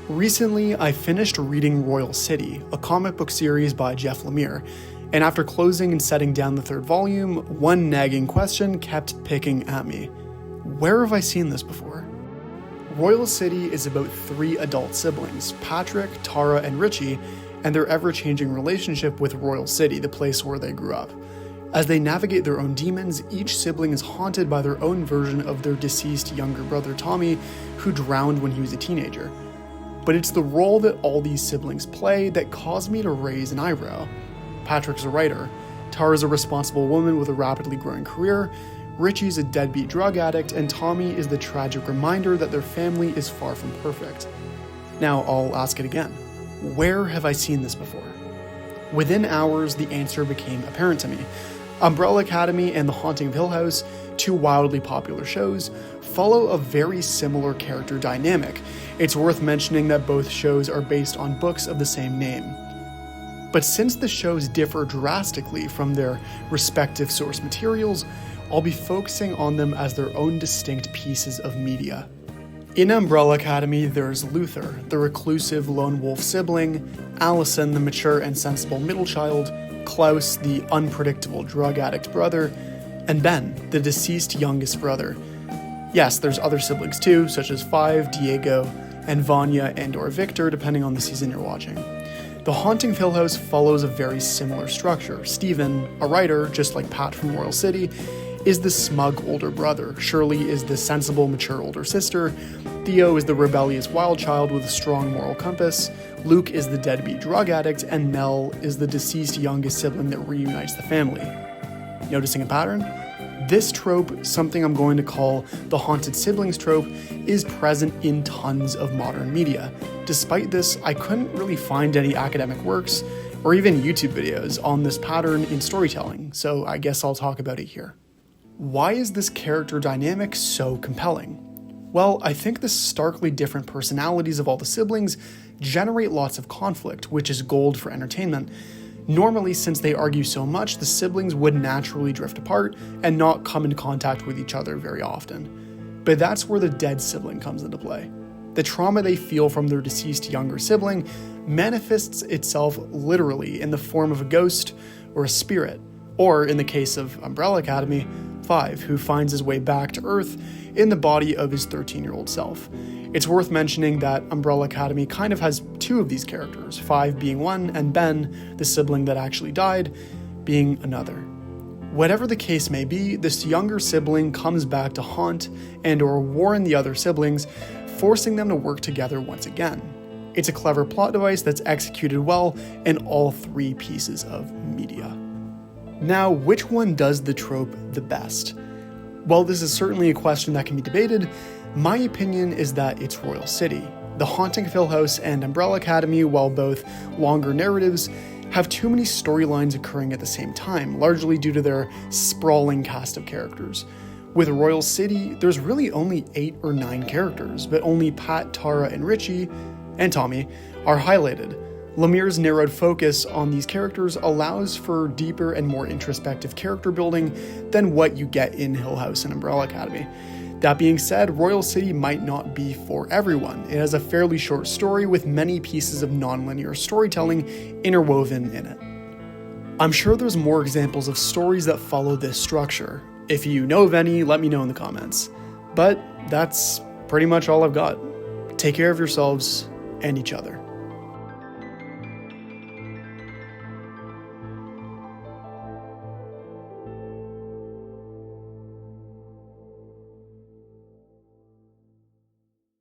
Recently, I finished reading Royal City, a comic book series by Jeff Lemire, and after closing and setting down the third volume, one nagging question kept picking at me. Where have I seen this before? Royal City is about 3 adult siblings, Patrick, Tara, and Richie, and their ever-changing relationship with Royal City, the place where they grew up. As they navigate their own demons, each sibling is haunted by their own version of their deceased younger brother Tommy, who drowned when he was a teenager. But it's the role that all these siblings play that caused me to raise an eyebrow. Patrick's a writer, Tara's a responsible woman with a rapidly growing career, Richie's a deadbeat drug addict, and Tommy is the tragic reminder that their family is far from perfect. Now I'll ask it again. Where have I seen this before? Within hours, the answer became apparent to me. Umbrella Academy and The Haunting of Hill House, 2 wildly popular shows, follow a very similar character dynamic. It's worth mentioning that both shows are based on books of the same name. But since the shows differ drastically from their respective source materials, I'll be focusing on them as their own distinct pieces of media. In Umbrella Academy, there's Luther, the reclusive lone wolf sibling, Allison, the mature and sensible middle child, Klaus, the unpredictable drug addict brother, and Ben, the deceased youngest brother. Yes, there's other siblings too, such as Five, Diego, and Vanya and/or Victor, depending on the season you're watching. The Haunting of Hill House follows a very similar structure. Stephen, a writer, just like Pat from Royal City, is the smug older brother. Shirley is the sensible, mature older sister. Theo is the rebellious wild child with a strong moral compass. Luke is the deadbeat drug addict, and Mel is the deceased youngest sibling that reunites the family. Noticing a pattern? This trope, something I'm going to call the Haunted Siblings Trope, is present in tons of modern media. Despite this, I couldn't really find any academic works or even YouTube videos on this pattern in storytelling, so I guess I'll talk about it here. Why is this character dynamic so compelling? Well, I think the starkly different personalities of all the siblings generate lots of conflict, which is gold for entertainment. Normally, since they argue so much, the siblings would naturally drift apart and not come in contact with each other very often. But that's where the dead sibling comes into play. The trauma they feel from their deceased younger sibling manifests itself literally in the form of a ghost or a spirit, or in the case of Umbrella Academy, Five, who finds his way back to Earth in the body of his 13-year-old self. It's worth mentioning that Umbrella Academy kind of has 2 of these characters, Five being one, and Ben, the sibling that actually died, being another. Whatever the case may be, this younger sibling comes back to haunt and/or warn the other siblings, forcing them to work together once again. It's a clever plot device that's executed well in all 3 pieces of media. Now, which one does the trope the best? While this is certainly a question that can be debated, my opinion is that it's Royal City. The Haunting of Hill House and Umbrella Academy, while both longer narratives, have too many storylines occurring at the same time, largely due to their sprawling cast of characters. With Royal City, there's really only 8 or 9 characters, but only Pat, Tara, and Richie, and Tommy, are highlighted. Lemire's narrowed focus on these characters allows for deeper and more introspective character building than what you get in Hill House and Umbrella Academy. That being said, Royal City might not be for everyone. It has a fairly short story with many pieces of non-linear storytelling interwoven in it. I'm sure there's more examples of stories that follow this structure. If you know of any, let me know in the comments. But that's pretty much all I've got. Take care of yourselves and each other.